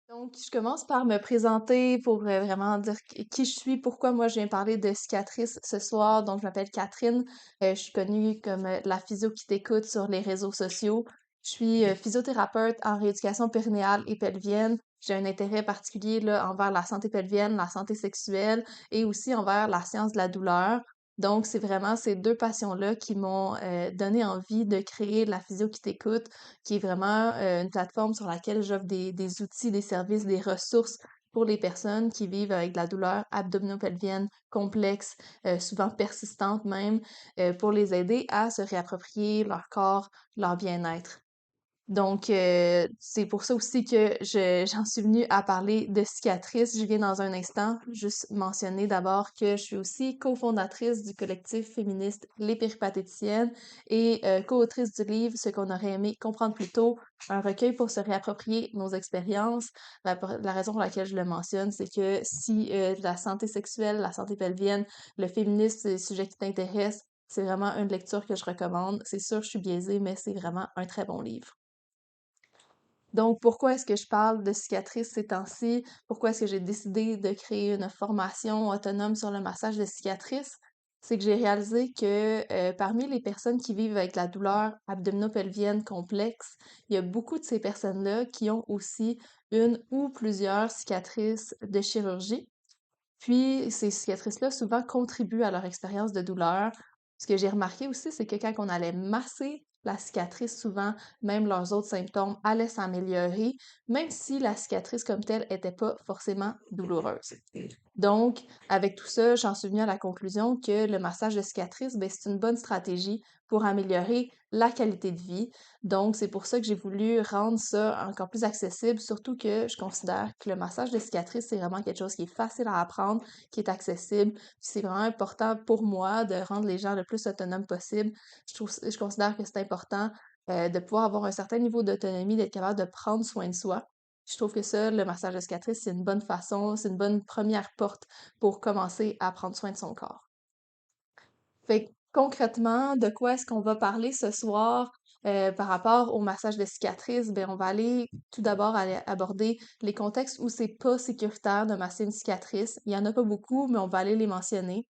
Donc, je commence par me présenter pour vraiment dire qui je suis, pourquoi moi je viens parler de cicatrices ce soir. Donc, je m'appelle Catherine. Je suis connue comme la physio qui t'écoute sur les réseaux sociaux. Je suis physiothérapeute en rééducation périnéale et pelvienne. J'ai un intérêt particulier là, envers la santé pelvienne, la santé sexuelle et aussi envers la science de la douleur. Donc, c'est vraiment ces deux passions-là qui m'ont donné envie de créer la physio qui t'écoute qui est vraiment une plateforme sur laquelle j'offre des outils, des services, des ressources pour les personnes qui vivent avec de la douleur abdominopelvienne complexe, souvent persistante même, pour les aider à se réapproprier leur corps, leur bien-être. Donc, c'est pour ça aussi que j'en suis venue à parler de cicatrices. Je viens dans un instant juste mentionner d'abord que je suis aussi cofondatrice du collectif féministe Les Péripatéticiennes et co-autrice du livre Ce qu'on aurait aimé comprendre plus tôt, un recueil pour se réapproprier nos expériences. La raison pour laquelle je le mentionne, c'est que si la santé sexuelle, la santé pelvienne, le féminisme, c'est des sujets qui t'intéressent, c'est vraiment une lecture que je recommande. C'est sûr, je suis biaisée, mais c'est vraiment un très bon livre. Donc, pourquoi est-ce que je parle de cicatrices ces temps-ci? Pourquoi est-ce que j'ai décidé de créer une formation autonome sur le massage de cicatrices? C'est que j'ai réalisé que parmi les personnes qui vivent avec la douleur abdominopelvienne complexe, il y a beaucoup de ces personnes-là qui ont aussi une ou plusieurs cicatrices de chirurgie. Puis, ces cicatrices-là, souvent, contribuent à leur expérience de douleur. Ce que j'ai remarqué aussi, c'est que quand on allait masser la cicatrice, souvent, même leurs autres symptômes allaient s'améliorer, même si la cicatrice comme telle n'était pas forcément douloureuse. Donc, avec tout ça, j'en suis venue à la conclusion que le massage de cicatrice, ben, c'est une bonne stratégie pour améliorer la qualité de vie. Donc, c'est pour ça que j'ai voulu rendre ça encore plus accessible, surtout que je considère que le massage de cicatrice, c'est vraiment quelque chose qui est facile à apprendre, qui est accessible. Puis c'est vraiment important pour moi de rendre les gens le plus autonomes possible. Je considère que c'est important de pouvoir avoir un certain niveau d'autonomie, d'être capable de prendre soin de soi. Je trouve que ça, le massage de cicatrice, c'est une bonne façon, c'est une bonne première porte pour commencer à prendre soin de son corps. Fait que, concrètement, de quoi est-ce qu'on va parler ce soir par rapport au massage de cicatrice? Ben, on va aller tout d'abord aller aborder les contextes où c'est pas sécuritaire de masser une cicatrice. Il y en a pas beaucoup, mais on va aller les mentionner.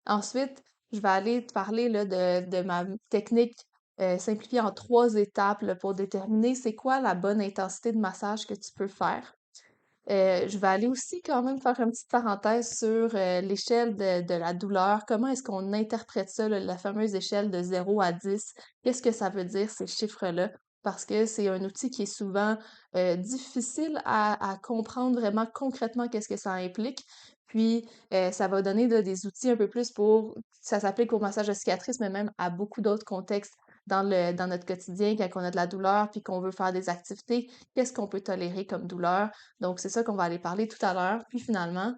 Ensuite, je vais aller te parler là, de ma technique simplifiée en 3 étapes là, pour déterminer c'est quoi la bonne intensité de massage que tu peux faire. Je vais aller aussi quand même faire une petite parenthèse sur l'échelle de la douleur. Comment est-ce qu'on interprète ça, là, la fameuse échelle de 0 à 10? Qu'est-ce que ça veut dire, ces chiffres-là? Parce que c'est un outil qui est souvent difficile à comprendre vraiment concrètement qu'est-ce que ça implique. Puis, ça va donner là, des outils un peu plus pour, ça s'applique au massage de cicatrice, mais même à beaucoup d'autres contextes dans notre quotidien, quand on a de la douleur, puis qu'on veut faire des activités, qu'est-ce qu'on peut tolérer comme douleur? Donc, c'est ça qu'on va aller parler tout à l'heure. Puis finalement,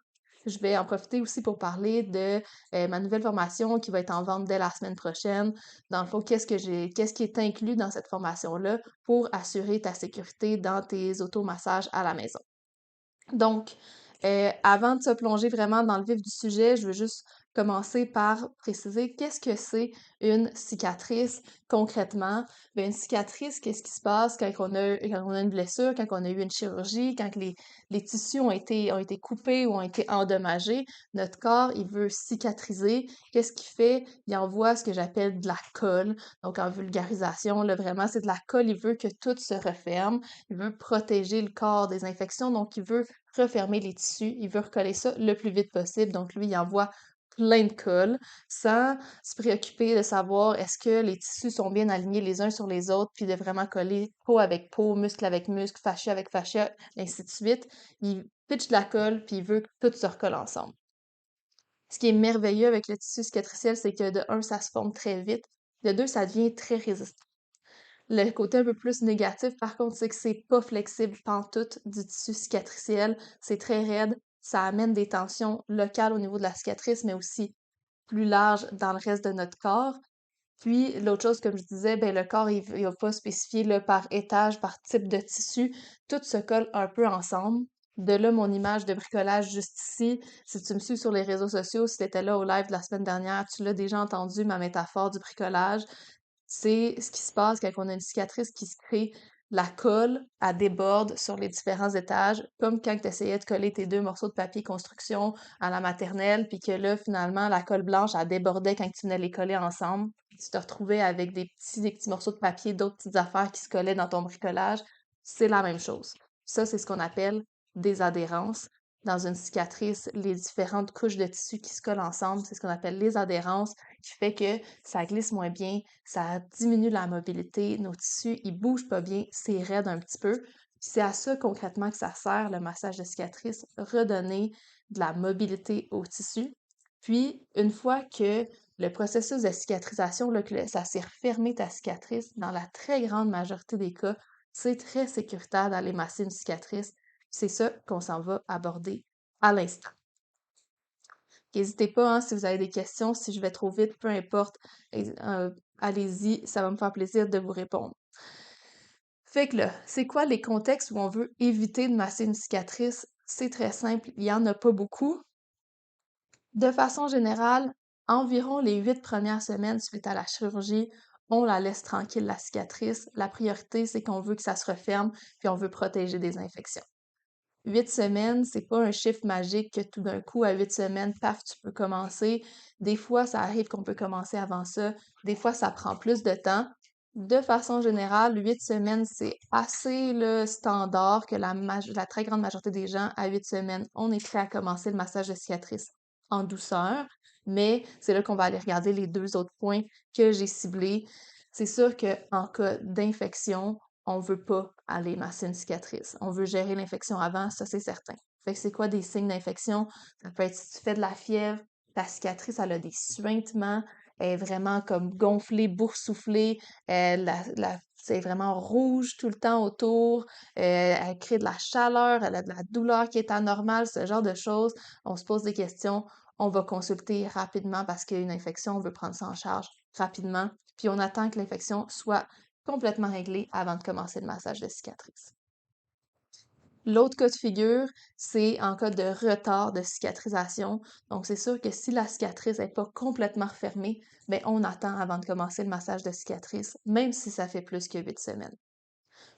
je vais en profiter aussi pour parler de ma nouvelle formation qui va être en vente dès la semaine prochaine. Dans le fond, qu'est-ce qui est inclus dans cette formation-là pour assurer ta sécurité dans tes automassages à la maison. Donc, avant de se plonger vraiment dans le vif du sujet, je veux juste commencer par préciser qu'est-ce que c'est une cicatrice concrètement. Ben, une cicatrice, qu'est-ce qui se passe quand on a une blessure, quand on a eu une chirurgie, quand les tissus ont été coupés ou ont été endommagés, notre corps, il veut cicatriser. Qu'est-ce qu'il fait? Il envoie ce que j'appelle de la colle. Donc, en vulgarisation, là, vraiment, c'est de la colle. Il veut que tout se referme. Il veut protéger le corps des infections. Donc, il veut refermer les tissus, il veut recoller ça le plus vite possible. Donc, lui, il envoie plein de colle sans se préoccuper de savoir est-ce que les tissus sont bien alignés les uns sur les autres, puis de vraiment coller peau avec peau, muscle avec muscle, fascia avec fascia, ainsi de suite. Il pitch de la colle, puis il veut que tout se recolle ensemble. Ce qui est merveilleux avec le tissu cicatriciel, c'est que de un, ça se forme très vite, de deux, ça devient très résistant. Le côté un peu plus négatif, par contre, c'est que c'est pas flexible pantoute du tissu cicatriciel. C'est très raide. Ça amène des tensions locales au niveau de la cicatrice, mais aussi plus larges dans le reste de notre corps. Puis, l'autre chose, comme je disais, ben, le corps, il va pas spécifier là, par étage, par type de tissu. Tout se colle un peu ensemble. De là, mon image de bricolage juste ici. Si tu me suis sur les réseaux sociaux, si tu étais là au live de la semaine dernière, tu l'as déjà entendu, ma métaphore du bricolage. C'est ce qui se passe quand on a une cicatrice qui se crée. la colle, elle déborde sur les différents étages, comme quand tu essayais de coller tes deux morceaux de papier construction à la maternelle, puis que là, finalement, la colle blanche, elle débordait quand tu venais les coller ensemble. Puis tu te retrouvais avec des petits morceaux de papier, d'autres petites affaires qui se collaient dans ton bricolage. C'est la même chose. Ça, c'est ce qu'on appelle des adhérences. Dans une cicatrice, les différentes couches de tissu qui se collent ensemble, c'est ce qu'on appelle les adhérences, qui fait que ça glisse moins bien, ça diminue la mobilité, nos tissus, ils bougent pas bien, c'est raide un petit peu. C'est à ça concrètement que ça sert, le massage de cicatrice, redonner de la mobilité au tissu. Puis, une fois que le processus de cicatrisation, là, que ça s'est refermé ta cicatrice, dans la très grande majorité des cas, c'est très sécuritaire d'aller masser une cicatrice. C'est ça qu'on s'en va aborder à l'instant. N'hésitez pas, hein, si vous avez des questions, si je vais trop vite, peu importe, allez-y, ça va me faire plaisir de vous répondre. Fait que là, c'est quoi les contextes où on veut éviter de masser une cicatrice? C'est très simple, il n'y en a pas beaucoup. De façon générale, environ les 8 premières semaines suite à la chirurgie, on la laisse tranquille, la cicatrice. La priorité, c'est qu'on veut que ça se referme, puis on veut protéger des infections. 8 semaines, c'est pas un chiffre magique que tout d'un coup, à 8 semaines, paf, tu peux commencer. Des fois, ça arrive qu'on peut commencer avant ça. Des fois, ça prend plus de temps. De façon générale, 8 semaines, c'est assez le standard que la très grande majorité des gens, à 8 semaines, on est prêt à commencer le massage de cicatrice en douceur. Mais c'est là qu'on va aller regarder les deux autres points que j'ai ciblés. C'est sûr qu'en cas d'infection, on veut pas aller masser une cicatrice. On veut gérer l'infection avant, ça c'est certain. Fait que c'est quoi des signes d'infection? Ça peut être si tu fais de la fièvre, ta cicatrice, elle a des suintements, elle est vraiment comme gonflée, boursouflée, c'est vraiment rouge tout le temps autour, elle crée de la chaleur, elle a de la douleur qui est anormale, ce genre de choses. On se pose des questions, on va consulter rapidement parce qu'il y a une infection, on veut prendre ça en charge rapidement, puis on attend que l'infection soit complètement réglé avant de commencer le massage de cicatrice. L'autre cas de figure, c'est en cas de retard de cicatrisation. Donc, c'est sûr que si la cicatrice n'est pas complètement refermée, bien, on attend avant de commencer le massage de cicatrice, même si ça fait plus que 8 semaines.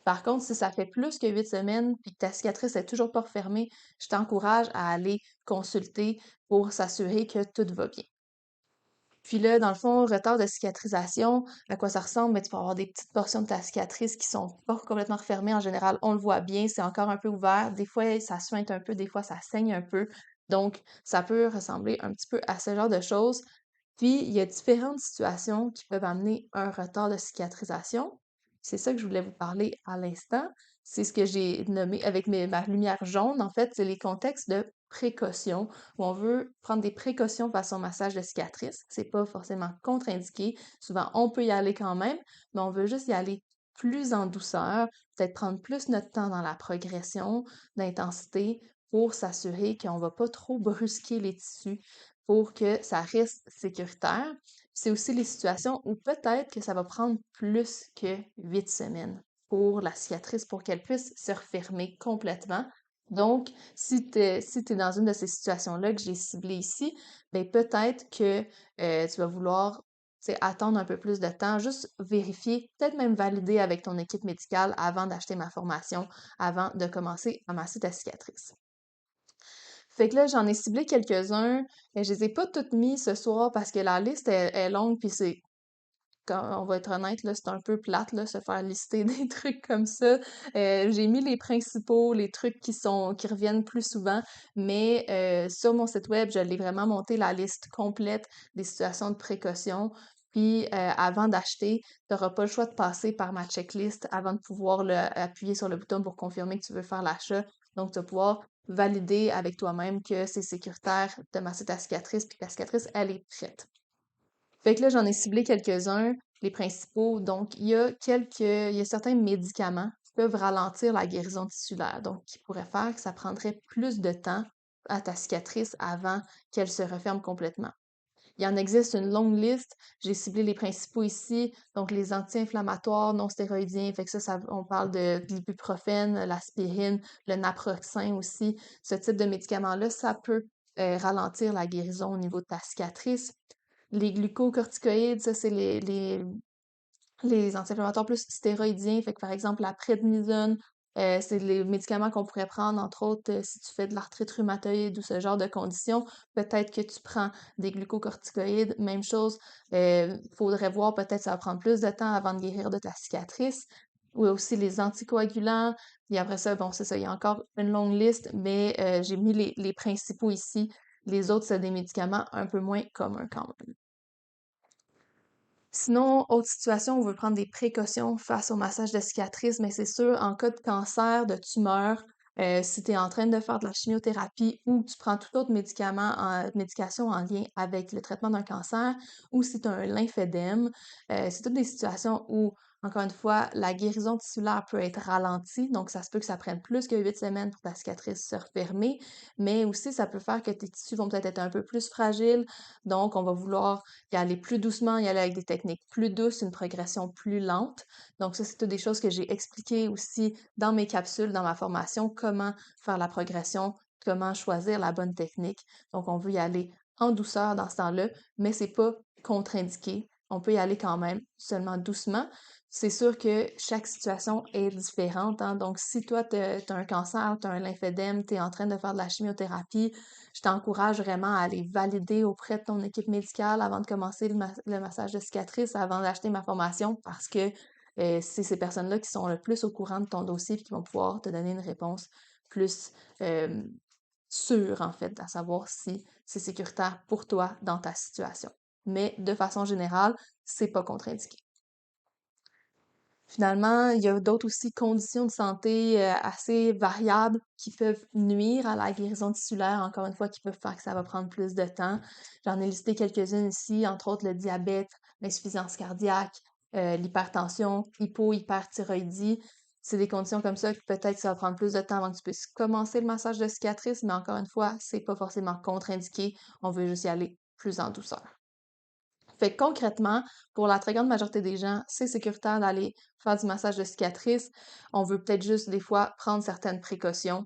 Par contre, si ça fait plus que 8 semaines et que ta cicatrice est toujours pas refermée, je t'encourage à aller consulter pour s'assurer que tout va bien. Puis là, dans le fond, retard de cicatrisation, à quoi ça ressemble? Mais tu peux avoir des petites portions de ta cicatrice qui sont pas complètement refermées. En général, on le voit bien, c'est encore un peu ouvert. Des fois, ça suinte un peu, des fois, ça saigne un peu. Donc, ça peut ressembler un petit peu à ce genre de choses. Puis, il y a différentes situations qui peuvent amener un retard de cicatrisation. C'est ça que je voulais vous parler à l'instant. C'est ce que j'ai nommé avec ma lumière jaune. En fait, c'est les contextes de précaution où on veut prendre des précautions face au massage de cicatrice. C'est pas forcément contre-indiqué. Souvent, on peut y aller quand même, mais on veut juste y aller plus en douceur, peut-être prendre plus notre temps dans la progression d'intensité pour s'assurer qu'on va pas trop brusquer les tissus pour que ça reste sécuritaire. C'est aussi les situations où peut-être que ça va prendre plus que 8 semaines pour la cicatrice, pour qu'elle puisse se refermer complètement. Donc, si t'es dans une de ces situations-là que j'ai ciblées ici, ben peut-être que tu vas vouloir attendre un peu plus de temps, juste vérifier, peut-être même valider avec ton équipe médicale avant d'acheter ma formation, avant de commencer à masser ta cicatrice. Fait que là, j'en ai ciblé quelques-uns, mais je les ai pas toutes mis ce soir parce que la liste est longue, puis quand on va être honnête, là, c'est un peu plate, là, se faire lister des trucs comme ça. J'ai mis les principaux, les trucs qui reviennent plus souvent, mais sur mon site web, je l'ai vraiment monté la liste complète des situations de précaution. Puis avant d'acheter, tu n'auras pas le choix de passer par ma checklist avant de pouvoir appuyer sur le bouton pour confirmer que tu veux faire l'achat. Donc, tu vas pouvoir valider avec toi-même que c'est sécuritaire de masser ta cicatrice, puis que ta cicatrice, elle est prête. Fait que là, j'en ai ciblé quelques-uns, les principaux. Donc, il y a certains médicaments qui peuvent ralentir la guérison tissulaire, donc qui pourraient faire que ça prendrait plus de temps à ta cicatrice avant qu'elle se referme complètement. Il en existe une longue liste. J'ai ciblé les principaux ici, donc les anti-inflammatoires non stéroïdiens. Fait que on parle de l'ibuprofène, l'aspirine, le naproxen aussi. Ce type de médicament-là, ça peut ralentir la guérison au niveau de ta cicatrice. Les glucocorticoïdes, ça, c'est Les anti-inflammatoires plus stéroïdiens, fait que par exemple la prednisone, c'est les médicaments qu'on pourrait prendre, entre autres, si tu fais de l'arthrite rhumatoïde ou ce genre de conditions. Peut-être que tu prends des glucocorticoïdes, même chose. Faudrait voir, peut-être ça va prendre plus de temps avant de guérir de ta cicatrice. Ou aussi les anticoagulants. Et après ça, bon, c'est ça, il y a encore une longue liste, mais j'ai mis les principaux ici. Les autres, c'est des médicaments un peu moins communs quand même. Sinon, autre situation, on veut prendre des précautions face au massage de cicatrices, mais c'est sûr, en cas de cancer, de tumeur, si tu es en train de faire de la chimiothérapie ou que tu prends tout autre médication en lien avec le traitement d'un cancer, ou si tu as un lymphédème, c'est toutes des situations où, encore une fois, la guérison tissulaire peut être ralentie, donc ça se peut que ça prenne plus que 8 semaines pour ta cicatrice se refermer, mais aussi ça peut faire que tes tissus vont peut-être être un peu plus fragiles, donc on va vouloir y aller plus doucement, y aller avec des techniques plus douces, une progression plus lente. Donc ça, c'est toutes des choses que j'ai expliquées aussi dans mes capsules, dans ma formation, comment faire la progression, comment choisir la bonne technique. Donc on veut y aller en douceur dans ce temps-là, mais c'est pas contre-indiqué. On peut y aller quand même, seulement doucement. C'est sûr que chaque situation est différente, hein. Donc, si toi, tu as un cancer, tu as un lymphédème, tu es en train de faire de la chimiothérapie, je t'encourage vraiment à aller valider auprès de ton équipe médicale avant de commencer le massage de cicatrice, avant d'acheter ma formation, parce que c'est ces personnes-là qui sont le plus au courant de ton dossier et qui vont pouvoir te donner une réponse plus euh, sûre, en fait, à savoir si c'est sécuritaire pour toi dans ta situation. Mais de façon générale, c'est pas contre-indiqué. Finalement, il y a d'autres aussi conditions de santé assez variables qui peuvent nuire à la guérison tissulaire, encore une fois, qui peuvent faire que ça va prendre plus de temps. J'en ai listé quelques-unes ici, entre autres le diabète, l'insuffisance cardiaque, l'hypertension, hypothyroïdie. C'est des conditions comme ça que peut-être ça va prendre plus de temps avant que tu puisses commencer le massage de cicatrice, mais encore une fois, c'est pas forcément contre-indiqué. On veut juste y aller plus en douceur. Fait que concrètement, pour la très grande majorité des gens, c'est sécuritaire d'aller faire du massage de cicatrice. On veut peut-être juste des fois prendre certaines précautions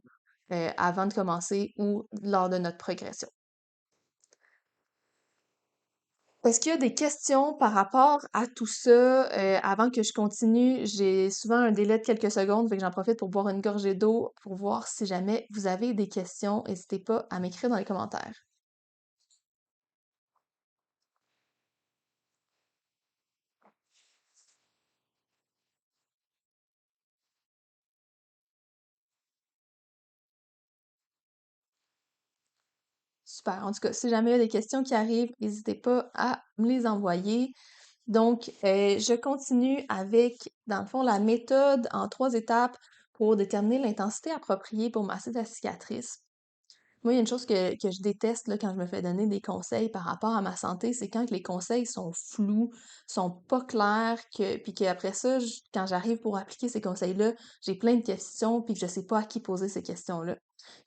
avant de commencer ou lors de notre progression. Est-ce qu'il y a des questions par rapport à tout ça? Avant que je continue, j'ai souvent un délai de quelques secondes, fait que j'en profite pour boire une gorgée d'eau pour voir si jamais vous avez des questions. N'hésitez pas à m'écrire dans les commentaires. Super. En tout cas, si jamais il y a des questions qui arrivent, n'hésitez pas à me les envoyer. Donc, je continue avec, dans le fond, la méthode en 3 étapes pour déterminer l'intensité appropriée pour masser ta cicatrice. Moi, il y a une chose que je déteste là, quand je me fais donner des conseils par rapport à ma santé, c'est quand les conseils sont flous, sont pas clairs, puis qu'après ça, quand j'arrive pour appliquer ces conseils-là, j'ai plein de questions, puis que je sais pas à qui poser ces questions-là.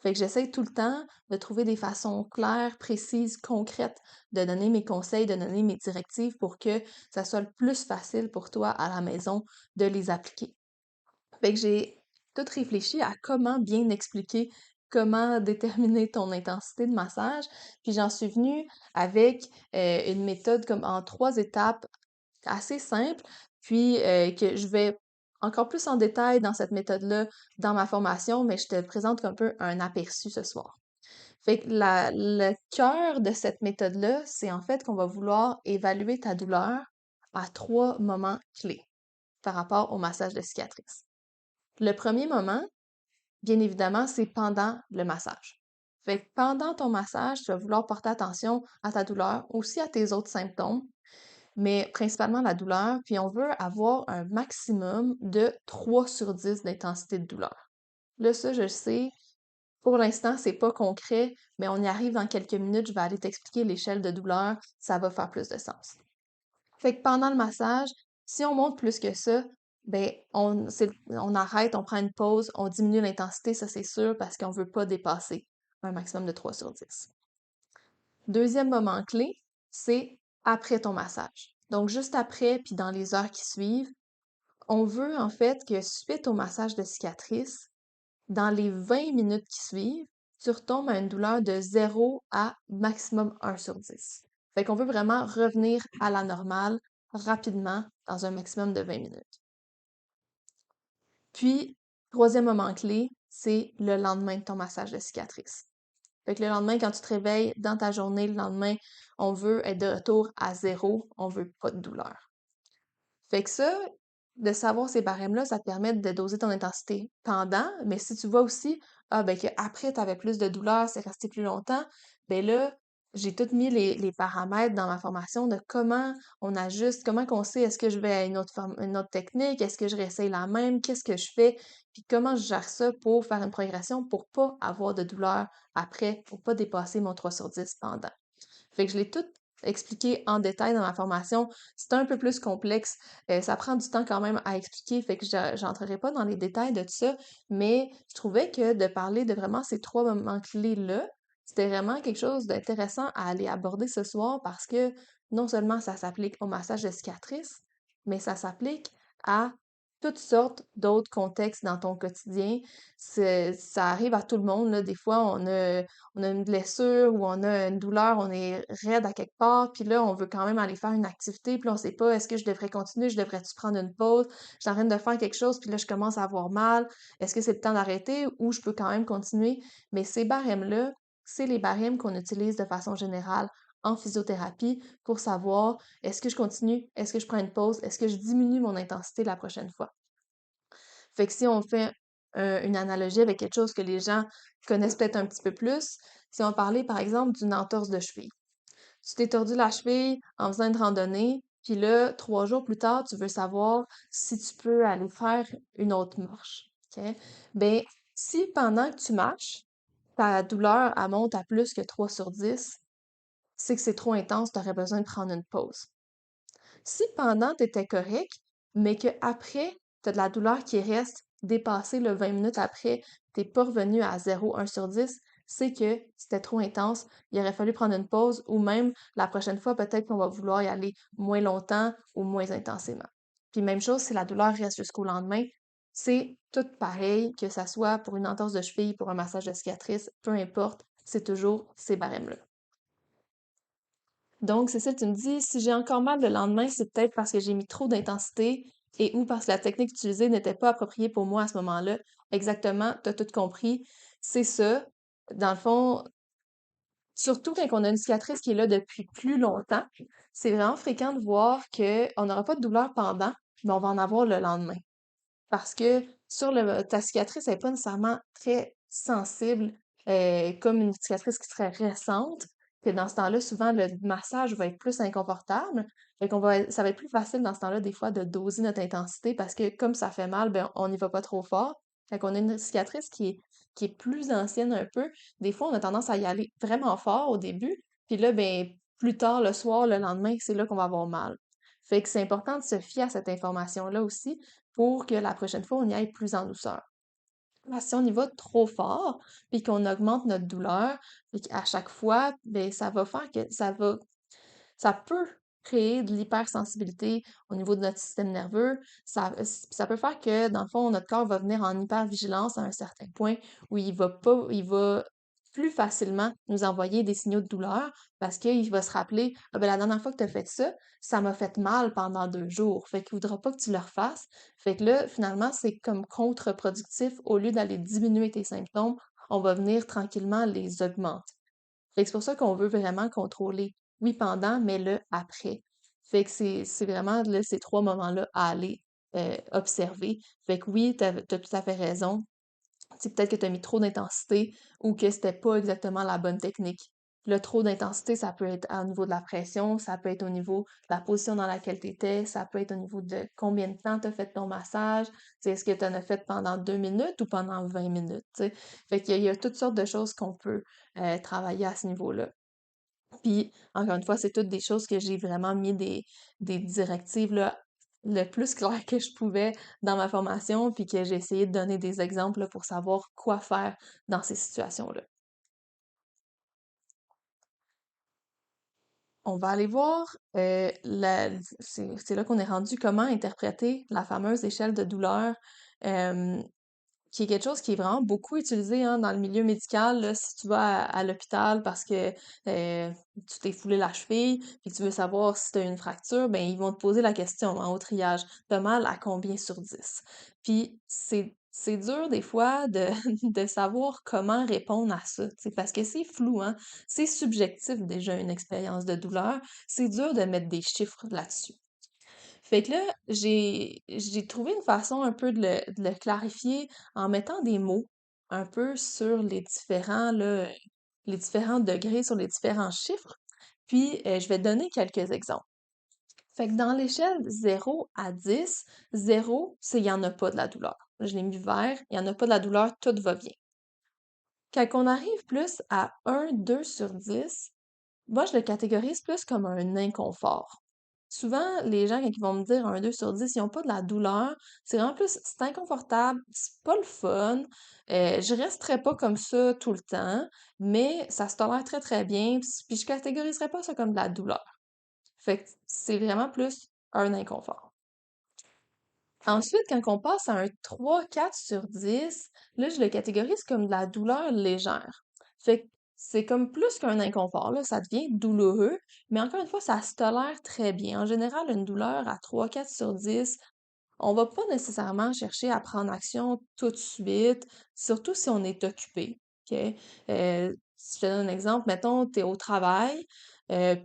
Fait que j'essaie tout le temps de trouver des façons claires, précises, concrètes de donner mes conseils, de donner mes directives pour que ça soit le plus facile pour toi à la maison de les appliquer. Fait que j'ai tout réfléchi à comment bien expliquer comment déterminer ton intensité de massage, puis j'en suis venue avec une méthode comme en 3 étapes assez simple, puis que je vais encore plus en détail dans cette méthode-là dans ma formation, mais je te présente un peu un aperçu ce soir. Fait que le cœur de cette méthode-là, c'est en fait qu'on va vouloir évaluer ta douleur à 3 moments clés par rapport au massage de cicatrice. Le premier moment, bien évidemment, c'est pendant le massage. Fait que pendant ton massage, tu vas vouloir porter attention à ta douleur, aussi à tes autres symptômes, mais principalement la douleur, puis on veut avoir un maximum de 3 sur 10 d'intensité de douleur. Là, ça, je le sais, pour l'instant, c'est pas concret, mais on y arrive dans quelques minutes, je vais aller t'expliquer l'échelle de douleur, ça va faire plus de sens. Fait que pendant le massage, si on monte plus que ça, ben on arrête, on prend une pause, on diminue l'intensité, ça c'est sûr, parce qu'on veut pas dépasser un maximum de 3 sur 10. Deuxième moment clé, c'est après ton massage. Donc juste après, puis dans les heures qui suivent, on veut en fait que suite au massage de cicatrice, dans les 20 minutes qui suivent, tu retombes à une douleur de 0 à maximum 1 sur 10. Fait qu'on veut vraiment revenir à la normale rapidement dans un maximum de 20 minutes. Puis, troisième moment clé, c'est le lendemain de ton massage de cicatrice. Fait que le lendemain, quand tu te réveilles dans ta journée, le lendemain, on veut être de retour à zéro, on veut pas de douleur. Fait que ça, de savoir ces barèmes-là, ça te permet de doser ton intensité pendant, mais si tu vois aussi, ah, ben, qu'après, tu avais plus de douleur, c'est resté plus longtemps, ben là, j'ai tout mis les paramètres dans ma formation de comment on ajuste, comment qu'on sait, est-ce que je vais à une autre technique, est-ce que je réessaye la même, qu'est-ce que je fais, puis comment je gère ça pour faire une progression pour pas avoir de douleur après, pour pas dépasser mon 3 sur 10 pendant. Fait que je l'ai tout expliqué en détail dans ma formation. C'est un peu plus complexe. Ça prend du temps quand même à expliquer, fait que j'entrerai pas dans les détails de tout ça, mais je trouvais que de parler de vraiment ces trois moments clés-là, c'était vraiment quelque chose d'intéressant à aller aborder ce soir parce que non seulement ça s'applique au massage de cicatrices, mais ça s'applique à toutes sortes d'autres contextes dans ton quotidien. Ça arrive à tout le monde, là. Des fois, on a une blessure ou on a une douleur, on est raide à quelque part, puis là, on veut quand même aller faire une activité, puis là, on sait pas, est-ce que je devrais continuer, je devrais-tu prendre une pause, je suis en train de faire quelque chose, puis là, je commence à avoir mal, est-ce que c'est le temps d'arrêter ou je peux quand même continuer? Mais ces barèmes-là, c'est les barèmes qu'on utilise de façon générale en physiothérapie pour savoir est-ce que je continue, est-ce que je prends une pause, est-ce que je diminue mon intensité la prochaine fois. Fait que si on fait une analogie avec quelque chose que les gens connaissent peut-être un petit peu plus, si on parlait par exemple d'une entorse de cheville. Tu t'es tordu la cheville en faisant une randonnée, puis là, 3 jours plus tard, tu veux savoir si tu peux aller faire une autre marche. OK? Ben, si pendant que tu marches, ta douleur elle monte à plus que 3 sur 10, c'est que c'est trop intense, tu aurais besoin de prendre une pause. Si pendant, tu étais correct, mais qu'après, tu as de la douleur qui reste dépassée le 20 minutes après, t'es pas revenu à 0,1 sur 10, c'est que c'était trop intense, il aurait fallu prendre une pause ou même la prochaine fois, peut-être qu'on va vouloir y aller moins longtemps ou moins intensément. Puis même chose, si la douleur reste jusqu'au lendemain, c'est tout pareil, que ça soit pour une entorse de cheville, pour un massage de cicatrice, peu importe, c'est toujours ces barèmes-là. Donc, c'est ça, tu me dis, si j'ai encore mal le lendemain, c'est peut-être parce que j'ai mis trop d'intensité et ou parce que la technique utilisée n'était pas appropriée pour moi à ce moment-là. Exactement, tu as tout compris. C'est ça. Dans le fond, surtout quand on a une cicatrice qui est là depuis plus longtemps, c'est vraiment fréquent de voir qu'on n'aura pas de douleur pendant, mais on va en avoir le lendemain. Parce que ta cicatrice n'est pas nécessairement très sensible, comme une cicatrice qui serait récente, que dans ce temps-là, souvent, le massage va être plus inconfortable. Fait ça va être plus facile dans ce temps-là, des fois, de doser notre intensité parce que comme ça fait mal, ben, on n'y va pas trop fort. Fait qu'on a une cicatrice qui est plus ancienne un peu. Des fois, on a tendance à y aller vraiment fort au début. Puis là, ben, plus tard, le soir, le lendemain, c'est là qu'on va avoir mal. Fait que c'est important de se fier à cette information-là aussi pour que la prochaine fois, on y aille plus en douceur. Si on y va trop fort, puis qu'on augmente notre douleur, puis qu'à chaque fois, ben, ça va faire que ça peut créer de l'hypersensibilité au niveau de notre système nerveux. Ça peut faire que, dans le fond, notre corps va venir en hypervigilance à un certain point où il va plus facilement nous envoyer des signaux de douleur parce qu'il va se rappeler, ah ben, la dernière fois que tu as fait ça m'a fait mal pendant 2 jours. Fait qu'il voudra pas que tu le refasses. Fait que là, finalement, c'est comme contre-productif. Au lieu d'aller diminuer tes symptômes, on va venir tranquillement les augmenter. Fait que c'est pour ça qu'on veut vraiment contrôler, oui, pendant, mais le après. Fait que c'est vraiment là, ces trois moments-là à aller observer. Fait que oui, t'as tout à fait raison. C'est peut-être que tu as mis trop d'intensité ou que c'était pas exactement la bonne technique. Le trop d'intensité, ça peut être au niveau de la pression, ça peut être au niveau de la position dans laquelle tu étais, ça peut être au niveau de combien de temps tu as fait ton massage, est-ce que tu en as fait pendant 2 minutes ou pendant 20 minutes, t'sais. Fait qu'il y a toutes sortes de choses qu'on peut travailler à ce niveau-là. Puis, encore une fois, c'est toutes des choses que j'ai vraiment mis des directives là, le plus clair que je pouvais dans ma formation, puis que j'ai essayé de donner des exemples là, pour savoir quoi faire dans ces situations-là. On va aller voir, c'est là qu'on est rendu comment interpréter la fameuse échelle de douleur. qui est quelque chose qui est vraiment beaucoup utilisé hein, dans le milieu médical. Là, si tu vas à l'hôpital parce que tu t'es foulé la cheville et que tu veux savoir si tu as une fracture, ben ils vont te poser la question hein, au triage. T'as mal à combien sur 10? Puis c'est dur des fois de, de savoir comment répondre à ça, tu sais, parce que c'est flou, hein? C'est subjectif déjà une expérience de douleur. C'est dur de mettre des chiffres là-dessus. Fait que là, j'ai trouvé une façon un peu de le clarifier en mettant des mots un peu sur les différents, là, les différents degrés, sur les différents chiffres. Puis, je vais te donner quelques exemples. Fait que dans l'échelle 0 à 10, 0, c'est il n'y en a pas de la douleur. Je l'ai mis vert, il n'y en a pas de la douleur, tout va bien. Quand on arrive plus à 1, 2 sur 10, moi, je le catégorise plus comme un inconfort. Souvent, les gens, quand ils vont me dire un 2 sur 10, ils n'ont pas de la douleur. C'est vraiment plus, c'est inconfortable, c'est pas le fun. Je resterai pas comme ça tout le temps, mais ça se tolère très, très bien. Puis je catégoriserais pas ça comme de la douleur. Fait que c'est vraiment plus un inconfort. Ensuite, quand on passe à un 3, 4 sur 10, là, je le catégorise comme de la douleur légère. Fait que c'est comme plus qu'un inconfort, là, ça devient douloureux, mais encore une fois, ça se tolère très bien. En général, une douleur à 3, 4 sur 10, on va pas nécessairement chercher à prendre action tout de suite, surtout si on est occupé, OK? Si je te donne un exemple, mettons, tu es au travail,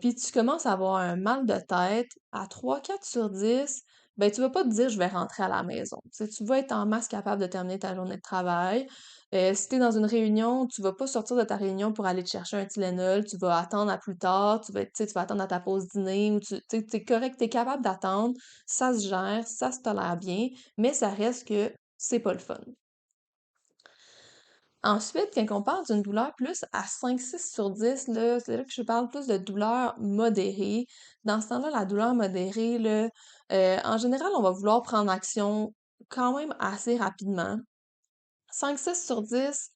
puis tu commences à avoir un mal de tête, à 3, 4 sur 10, ben tu vas pas te dire: «Je vais rentrer à la maison». Tu sais, tu vas être en masse capable de terminer ta journée de travail. Si tu es dans une réunion, tu vas pas sortir de ta réunion pour aller te chercher un Tylenol, tu vas attendre à plus tard, tu sais, tu vas attendre à ta pause dîner ou tu sais, tu correct, tu es capable d'attendre, ça se gère, ça se tolère bien, mais ça reste que c'est pas le fun. Ensuite, quand on parle d'une douleur plus à 5, 6 sur 10, là, c'est là que je parle plus de douleur modérée. Dans ce temps-là, la douleur modérée, là, en général, on va vouloir prendre action quand même assez rapidement. 5, 6 sur 10,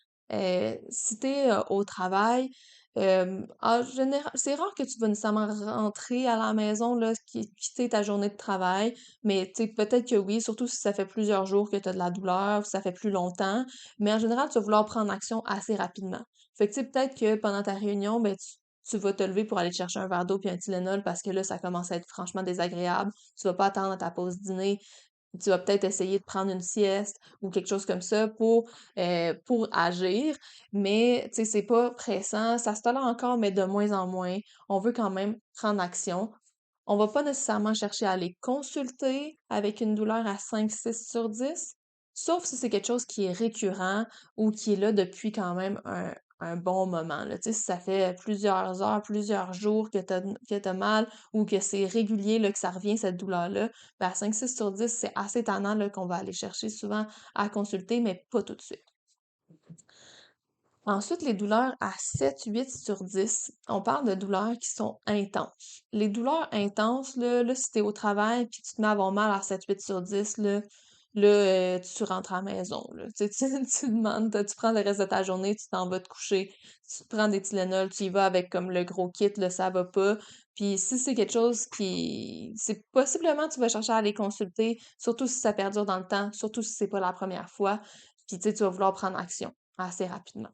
si tu es, au travail, en général c'est rare que tu vas nécessairement rentrer à la maison, là, quitter ta journée de travail, mais tu sais, peut-être que oui, surtout si ça fait plusieurs jours que tu as de la douleur ou ça fait plus longtemps, mais en général, tu vas vouloir prendre action assez rapidement. Fait que tu sais, peut-être que pendant ta réunion, ben, tu vas te lever pour aller te chercher un verre d'eau puis un Tylenol parce que là, ça commence à être franchement désagréable. Tu vas pas attendre à ta pause dîner. Tu vas peut-être essayer de prendre une sieste ou quelque chose comme ça pour agir, mais tu sais, c'est pas pressant, ça se tolère encore, mais de moins en moins. On veut quand même prendre action. On va pas nécessairement chercher à aller consulter avec une douleur à 5, 6 sur 10, sauf si c'est quelque chose qui est récurrent ou qui est là depuis quand même un bon moment, là. Tu sais, si ça fait plusieurs heures, plusieurs jours que t'as mal ou que c'est régulier, là, que ça revient, cette douleur-là, ben à 5, 6 sur 10, c'est assez tannant, là, qu'on va aller chercher souvent à consulter, mais pas tout de suite. Ensuite, les douleurs à 7, 8 sur 10, on parle de douleurs qui sont intenses. Les douleurs intenses, là si t'es au travail puis tu te mets à avoir mal à 7, 8 sur 10, là, tu rentres à la maison, là. Tu sais, tu demandes, tu prends le reste de ta journée, tu t'en vas te coucher, tu te prends des Tylenol, tu y vas avec comme le gros kit, là, ça va pas. Puis si c'est quelque chose qui... C'est possiblement tu vas chercher à aller consulter, surtout si ça perdure dans le temps, surtout si c'est pas la première fois. Puis tu sais, tu vas vouloir prendre action assez rapidement.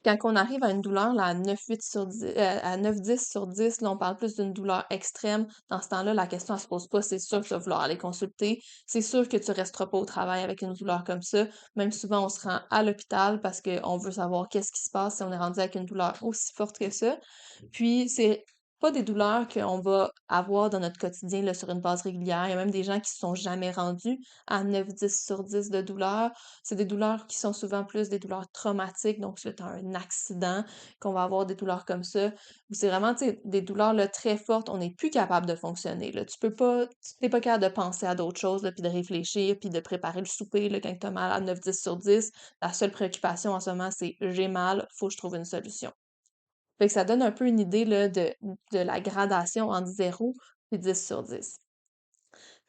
Quand on arrive à une douleur là, à 9, 8 sur 10, à 9, 10 sur 10, là, on parle plus d'une douleur extrême. Dans ce temps-là, la question elle se pose pas, c'est sûr que tu vas vouloir aller consulter. C'est sûr que tu resteras pas au travail avec une douleur comme ça. Même souvent, on se rend à l'hôpital parce qu'on veut savoir qu'est-ce qui se passe si on est rendu avec une douleur aussi forte que ça. Puis, c'est pas des douleurs qu'on va avoir dans notre quotidien là, sur une base régulière. Il y a même des gens qui se sont jamais rendus à 9, 10 sur 10 de douleurs. C'est des douleurs qui sont souvent plus des douleurs traumatiques, donc suite à un accident, qu'on va avoir des douleurs comme ça. Ou c'est vraiment, tu sais, des douleurs là, très fortes, on n'est plus capable de fonctionner, là. Tu peux pas, tu n'es pas capable de penser à d'autres choses, là, puis de réfléchir, puis de préparer le souper, là, quand tu as mal à 9, 10 sur 10. La seule préoccupation en ce moment, c'est j'ai mal, faut que je trouve une solution. Fait que ça donne un peu une idée là, de la gradation entre 0 et 10 sur 10.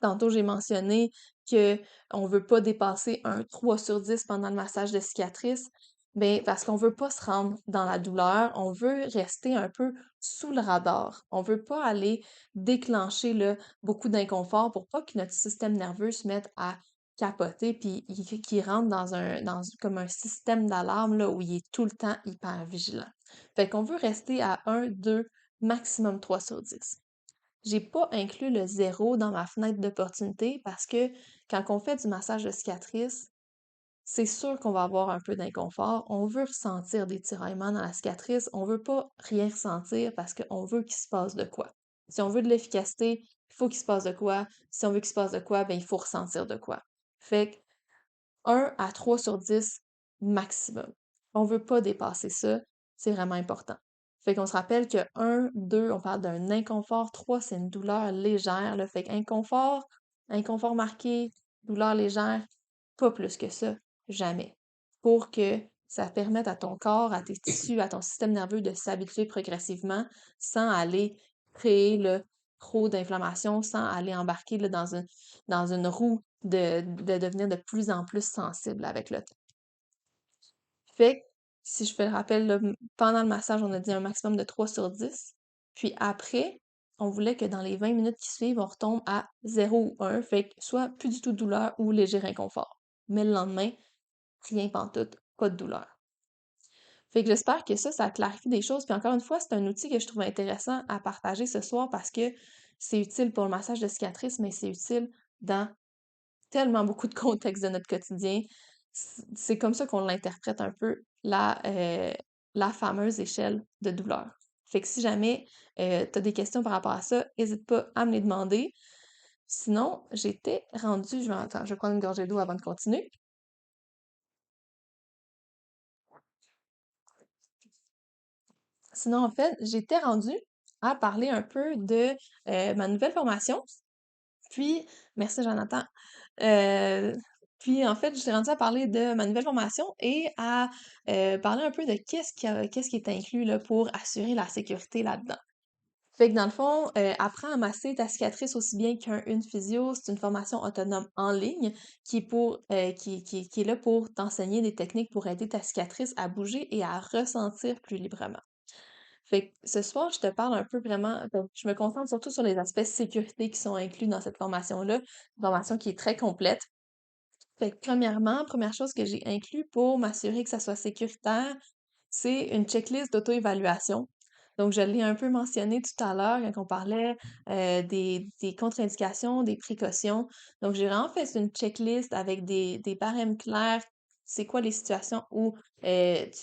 Tantôt, j'ai mentionné que on veut pas dépasser un 3 sur 10 pendant le massage de cicatrice. Ben, parce qu'on veut pas se rendre dans la douleur, on veut rester un peu sous le radar. On veut pas aller déclencher là, beaucoup d'inconfort pour pas que notre système nerveux se mette à capoter, puis qu'il rentre comme un système d'alarme là, où il est tout le temps hyper vigilant. Fait qu'on veut rester à 1, 2, maximum 3 sur 10. J'ai pas inclus le zéro dans ma fenêtre d'opportunité parce que quand on fait du massage de cicatrice, c'est sûr qu'on va avoir un peu d'inconfort. On veut ressentir des tiraillements dans la cicatrice. On veut pas rien ressentir parce qu'on veut qu'il se passe de quoi. Si on veut de l'efficacité, il faut qu'il se passe de quoi. Si on veut qu'il se passe de quoi, ben il faut ressentir de quoi. Fait que 1 à 3 sur 10 maximum. On veut pas dépasser ça. C'est vraiment important. Fait qu'on se rappelle que 1, 2, on parle d'un inconfort. 3, c'est une douleur légère. Là. Fait qu'inconfort, inconfort marqué, douleur légère, pas plus que ça. Jamais. Pour que ça permette à ton corps, à tes tissus, à ton système nerveux de s'habituer progressivement sans aller créer là, trop d'inflammation, sans aller embarquer là, dans une roue de devenir de plus en plus sensible avec le temps. Fait que, si je fais le rappel, là, pendant le massage, on a dit un maximum de 3 sur 10. Puis après, on voulait que dans les 20 minutes qui suivent, on retombe à 0 ou 1. Fait que soit plus du tout de douleur ou léger inconfort. Mais le lendemain, rien pantoute, pas de douleur. Fait que j'espère que ça clarifie des choses. Puis encore une fois, c'est un outil que je trouve intéressant à partager ce soir parce que c'est utile pour le massage de cicatrices, mais c'est utile dans tellement beaucoup de contextes de notre quotidien. C'est comme ça qu'on l'interprète un peu, la fameuse échelle de douleur. Fait que si jamais tu as des questions par rapport à ça, n'hésite pas à me les demander. Sinon, j'étais rendue, je vais prendre une gorgée d'eau avant de continuer. Sinon, en fait, j'étais rendue à parler un peu de ma nouvelle formation. Puis, merci Jonathan. Euh, puis, en fait, j'étais rendue à parler de ma nouvelle formation et à parler un peu de qu'est-ce qui est inclus là, pour assurer la sécurité là-dedans. Fait que dans le fond, apprends à masser ta cicatrice aussi bien qu'une physio, c'est une formation autonome en ligne qui est là pour t'enseigner des techniques pour aider ta cicatrice à bouger et à ressentir plus librement. Fait que ce soir, je te parle un peu vraiment, je me concentre surtout sur les aspects sécurité qui sont inclus dans cette formation-là, une formation qui est très complète. Fait que premièrement, première chose que j'ai inclus pour m'assurer que ça soit sécuritaire, c'est une checklist d'auto-évaluation. Donc, je l'ai un peu mentionné tout à l'heure quand on parlait des contre-indications, des précautions. Donc, j'ai vraiment fait une checklist avec des barèmes clairs. C'est quoi les situations où tu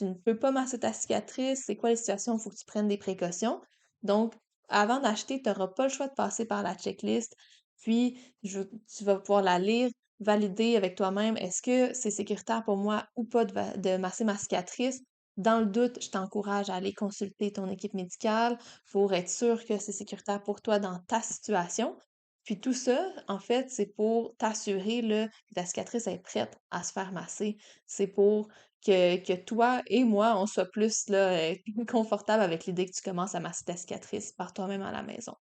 ne peux pas masser ta cicatrice? C'est quoi les situations où il faut que tu prennes des précautions? Donc, avant d'acheter, tu n'auras pas le choix de passer par la checklist. Puis, tu vas pouvoir la lire, valider avec toi-même, est-ce que c'est sécuritaire pour moi ou pas de masser ma cicatrice? Dans le doute, je t'encourage à aller consulter ton équipe médicale pour être sûr que c'est sécuritaire pour toi dans ta situation. Puis tout ça, en fait, c'est pour t'assurer là, que ta cicatrice est prête à se faire masser. C'est pour que toi et moi, on soit plus là, confortable avec l'idée que tu commences à masser ta cicatrice par toi-même à la maison.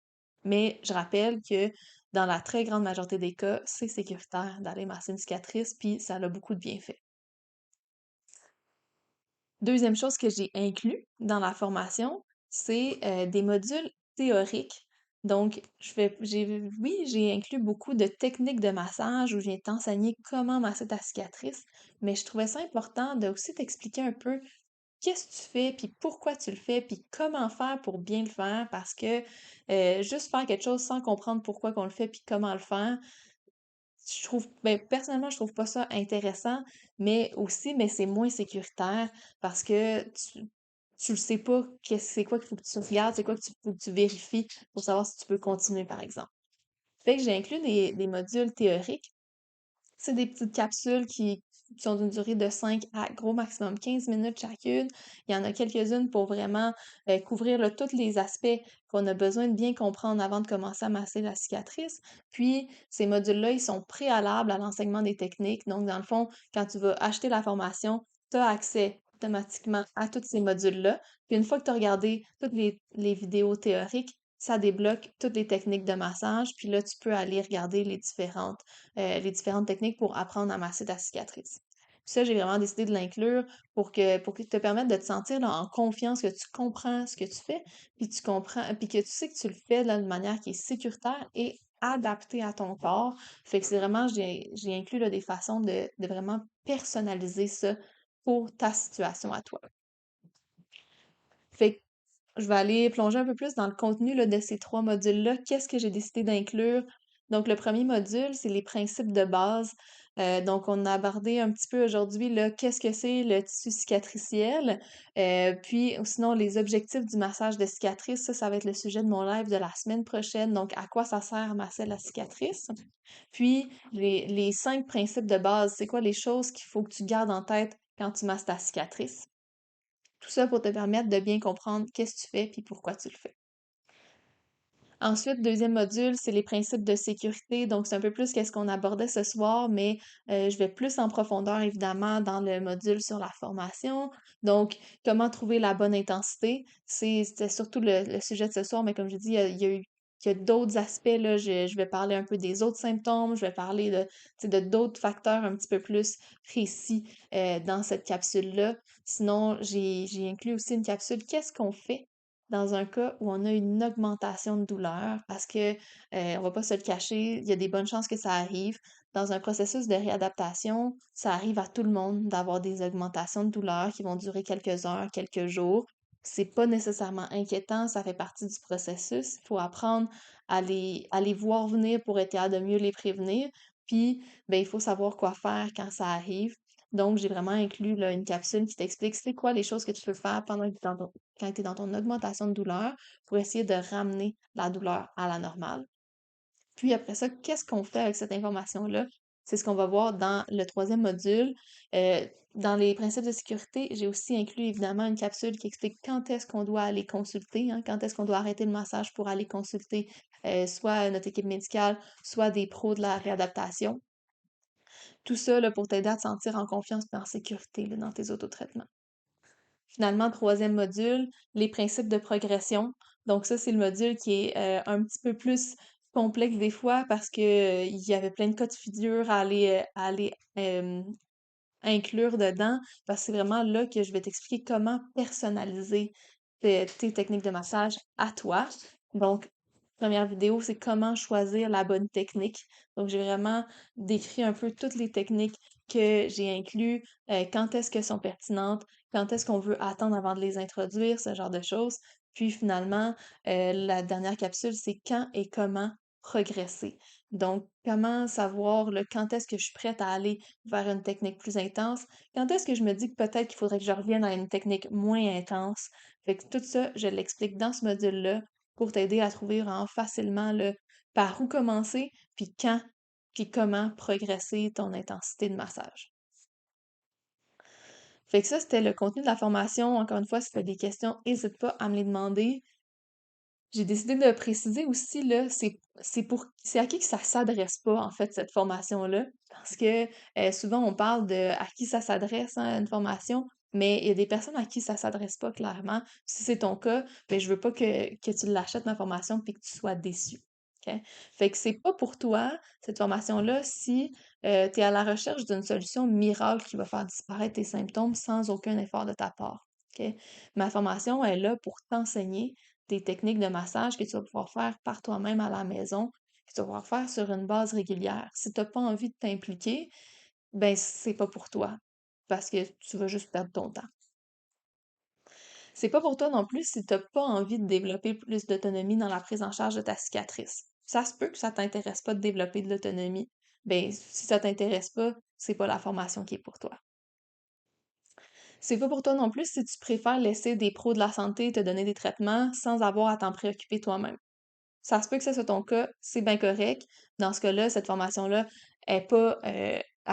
Mais je rappelle que dans la très grande majorité des cas, c'est sécuritaire d'aller masser une cicatrice, puis ça a beaucoup de bienfaits. Deuxième chose que j'ai inclus dans la formation, c'est des modules théoriques. Donc, oui, j'ai inclus beaucoup de techniques de massage où je viens t'enseigner comment masser ta cicatrice, mais je trouvais ça important de aussi t'expliquer un peu qu'est-ce que tu fais, puis pourquoi tu le fais, puis comment faire pour bien le faire, parce que juste faire quelque chose sans comprendre pourquoi qu'on le fait, puis comment le faire, personnellement, je trouve pas ça intéressant, mais c'est moins sécuritaire parce que tu le sais pas, c'est quoi qu'il faut que tu regardes, c'est quoi qu'il faut que tu vérifies pour savoir si tu peux continuer, par exemple. Fait que j'ai inclus des modules théoriques. C'est des petites capsules qui sont d'une durée de 5 à gros maximum 15 minutes chacune. Il y en a quelques-unes pour vraiment couvrir là, tous les aspects qu'on a besoin de bien comprendre avant de commencer à masser la cicatrice. Puis, ces modules-là, ils sont préalables à l'enseignement des techniques. Donc, dans le fond, quand tu vas acheter la formation, tu as accès automatiquement à tous ces modules-là. Puis, une fois que tu as regardé toutes les vidéos théoriques, ça débloque toutes les techniques de massage. Puis là, tu peux aller regarder les différentes techniques pour apprendre à masser ta cicatrice. Puis ça, j'ai vraiment décidé de l'inclure pour que te permette de te sentir là, en confiance, que tu comprends ce que tu fais, puis tu comprends, puis que tu sais que tu le fais de la manière qui est sécuritaire et adapté à ton corps. Fait que c'est vraiment, j'ai inclus là, des façons de vraiment personnaliser ça pour ta situation à toi. Fait que je vais aller plonger un peu plus dans le contenu là, de ces 3 modules-là. Qu'est-ce que j'ai décidé d'inclure? Donc, le premier module, c'est les principes de base. Donc, on a abordé un petit peu aujourd'hui là, qu'est-ce que c'est le tissu cicatriciel. Puis, sinon, les objectifs du massage de cicatrice, ça va être le sujet de mon live de la semaine prochaine. Donc, à quoi ça sert masser la cicatrice? Puis, les 5 principes de base, c'est quoi les choses qu'il faut que tu gardes en tête quand tu masses ta cicatrice? Tout ça pour te permettre de bien comprendre qu'est-ce que tu fais puis pourquoi tu le fais. Ensuite, deuxième module, c'est les principes de sécurité. Donc, c'est un peu plus qu'est-ce qu'on abordait ce soir, mais je vais plus en profondeur, évidemment, dans le module sur la formation. Donc, comment trouver la bonne intensité? C'était surtout le sujet de ce soir, mais comme je dis, il y a d'autres aspects, là. Je vais parler un peu des autres symptômes, je vais parler de, tu sais, de d'autres facteurs un petit peu plus précis dans cette capsule-là. Sinon, j'ai inclus aussi une capsule. Qu'est-ce qu'on fait dans un cas où on a une augmentation de douleur, parce que, on va pas se le cacher, il y a des bonnes chances que ça arrive. Dans un processus de réadaptation, ça arrive à tout le monde d'avoir des augmentations de douleur qui vont durer quelques heures, quelques jours. C'est pas nécessairement inquiétant, ça fait partie du processus. Il faut apprendre à les voir venir pour être capable de mieux les prévenir. Puis, ben, il faut savoir quoi faire quand ça arrive. Donc, j'ai vraiment inclus là, une capsule qui t'explique c'est quoi les choses que tu peux faire pendant que quand tu es dans ton augmentation de douleur pour essayer de ramener la douleur à la normale. Puis après ça, qu'est-ce qu'on fait avec cette information-là? C'est ce qu'on va voir dans le troisième module. Euh, dans les principes de sécurité, j'ai aussi inclus évidemment une capsule qui explique quand est-ce qu'on doit aller consulter, hein, quand est-ce qu'on doit arrêter le massage pour aller consulter soit notre équipe médicale, soit des pros de la réadaptation. Tout ça là, pour t'aider à te sentir en confiance et en sécurité là, dans tes autotraitements. Finalement, troisième module, les principes de progression. Donc ça, c'est le module qui est un petit peu plus complexe des fois parce que il y avait plein de cas de figure à aller inclure dedans, parce que c'est vraiment là que je vais t'expliquer comment personnaliser tes techniques de massage à toi. Donc, première vidéo, c'est comment choisir la bonne technique. Donc, j'ai vraiment décrit un peu toutes les techniques que j'ai inclus, quand est-ce qu'elles sont pertinentes, quand est-ce qu'on veut attendre avant de les introduire, ce genre de choses. Puis finalement, la dernière capsule, c'est quand et comment progresser. Donc, comment savoir quand est-ce que je suis prête à aller vers une technique plus intense, quand est-ce que je me dis que peut-être qu'il faudrait que je revienne à une technique moins intense. Fait que tout ça, je l'explique dans ce module-là pour t'aider à trouver vraiment facilement par où commencer, puis quand, puis comment progresser ton intensité de massage. Fait que ça, c'était le contenu de la formation. Encore une fois, si tu as des questions, n'hésite pas à me les demander. J'ai décidé de préciser aussi, là, c'est à qui que ça s'adresse pas, en fait, cette formation-là. Parce que souvent, on parle de à qui ça s'adresse, hein, une formation, mais il y a des personnes à qui ça s'adresse pas clairement. Si c'est ton cas, ben, je veux pas que tu l'achètes, ma formation, puis que tu sois déçu. OK? Fait que c'est pas pour toi, cette formation-là, si tu es à la recherche d'une solution miracle qui va faire disparaître tes symptômes sans aucun effort de ta part. OK? Ma formation est là pour t'enseigner des techniques de massage que tu vas pouvoir faire par toi-même à la maison, que tu vas pouvoir faire sur une base régulière. Si tu n'as pas envie de t'impliquer, ben c'est pas pour toi, parce que tu vas juste perdre ton temps. C'est pas pour toi non plus si tu n'as pas envie de développer plus d'autonomie dans la prise en charge de ta cicatrice. Ça se peut que ça t'intéresse pas de développer de l'autonomie. Ben, si ça t'intéresse pas, c'est pas la formation qui est pour toi. C'est pas pour toi non plus si tu préfères laisser des pros de la santé te donner des traitements sans avoir à t'en préoccuper toi-même. Ça se peut que ça soit ton cas, c'est bien correct. Dans ce cas-là, cette formation-là elle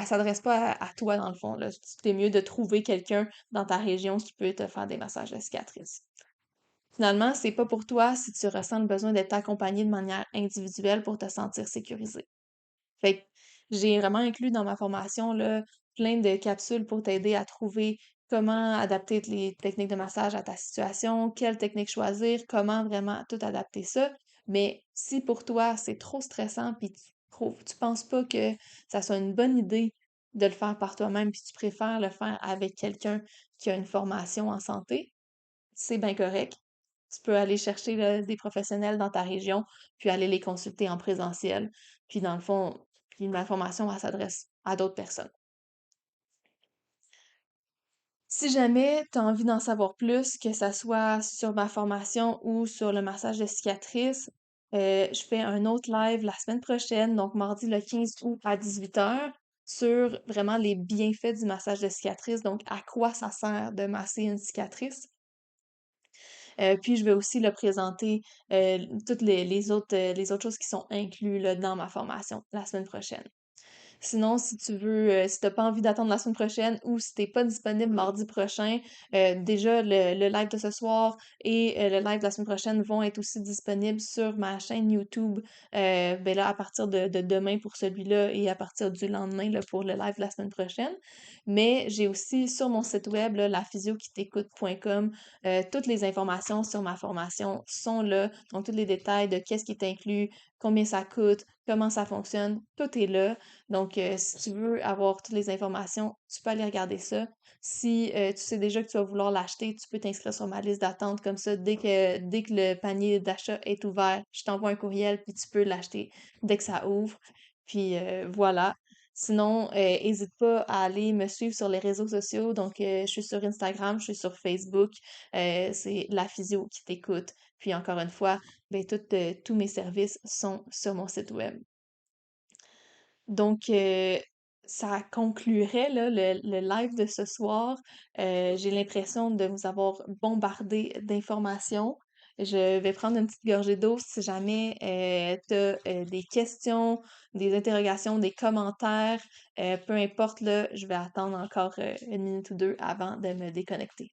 s'adresse pas à toi dans le fond, là. C'est mieux de trouver quelqu'un dans ta région qui peut te faire des massages de cicatrices. Finalement, c'est pas pour toi si tu ressens le besoin d'être accompagné de manière individuelle pour te sentir sécurisé. Fait que j'ai vraiment inclus dans ma formation là, plein de capsules pour t'aider à trouver comment adapter les techniques de massage à ta situation, quelle technique choisir, comment vraiment tout adapter ça. Mais si pour toi c'est trop stressant puis tu penses pas que ça soit une bonne idée de le faire par toi-même puis tu préfères le faire avec quelqu'un qui a une formation en santé, c'est bien correct. Tu peux aller chercher là, des professionnels dans ta région, puis aller les consulter en présentiel. Puis dans le fond, puis ma formation, elle s'adresse à d'autres personnes. Si jamais tu as envie d'en savoir plus, que ça soit sur ma formation ou sur le massage de cicatrices, je fais un autre live la semaine prochaine, donc mardi le 15 août à 18h, sur vraiment les bienfaits du massage de cicatrices, donc à quoi ça sert de masser une cicatrice. Puis je vais aussi le présenter toutes les autres choses qui sont incluses là, dans ma formation la semaine prochaine. Sinon, si tu veux, si t'as pas envie d'attendre la semaine prochaine ou si t'es pas disponible mardi prochain, déjà le live de ce soir et le live de la semaine prochaine vont être aussi disponibles sur ma chaîne YouTube. Ben là, à partir de demain pour celui-là et à partir du lendemain là, pour le live de la semaine prochaine. Mais j'ai aussi sur mon site web, là, laphysioquit'écoute.com, toutes les informations sur ma formation sont là. Donc, tous les détails de qu'est-ce qui est inclus, combien ça coûte, comment ça fonctionne, tout est là. Donc, si tu veux avoir toutes les informations, tu peux aller regarder ça. Si tu sais déjà que tu vas vouloir l'acheter, tu peux t'inscrire sur ma liste d'attente comme ça. Dès que le panier d'achat est ouvert, je t'envoie un courriel puis tu peux l'acheter dès que ça ouvre. Puis voilà. Sinon, n'hésite pas à aller me suivre sur les réseaux sociaux. Donc, je suis sur Instagram, je suis sur Facebook. C'est la physio qui t'écoute. Puis encore une fois, ben, tous mes services sont sur mon site web. Donc, ça conclurait là, le live de ce soir. J'ai l'impression de vous avoir bombardé d'informations. Je vais prendre une petite gorgée d'eau si jamais tu as des questions, des interrogations, des commentaires. Peu importe, là, je vais attendre encore une minute ou deux avant de me déconnecter.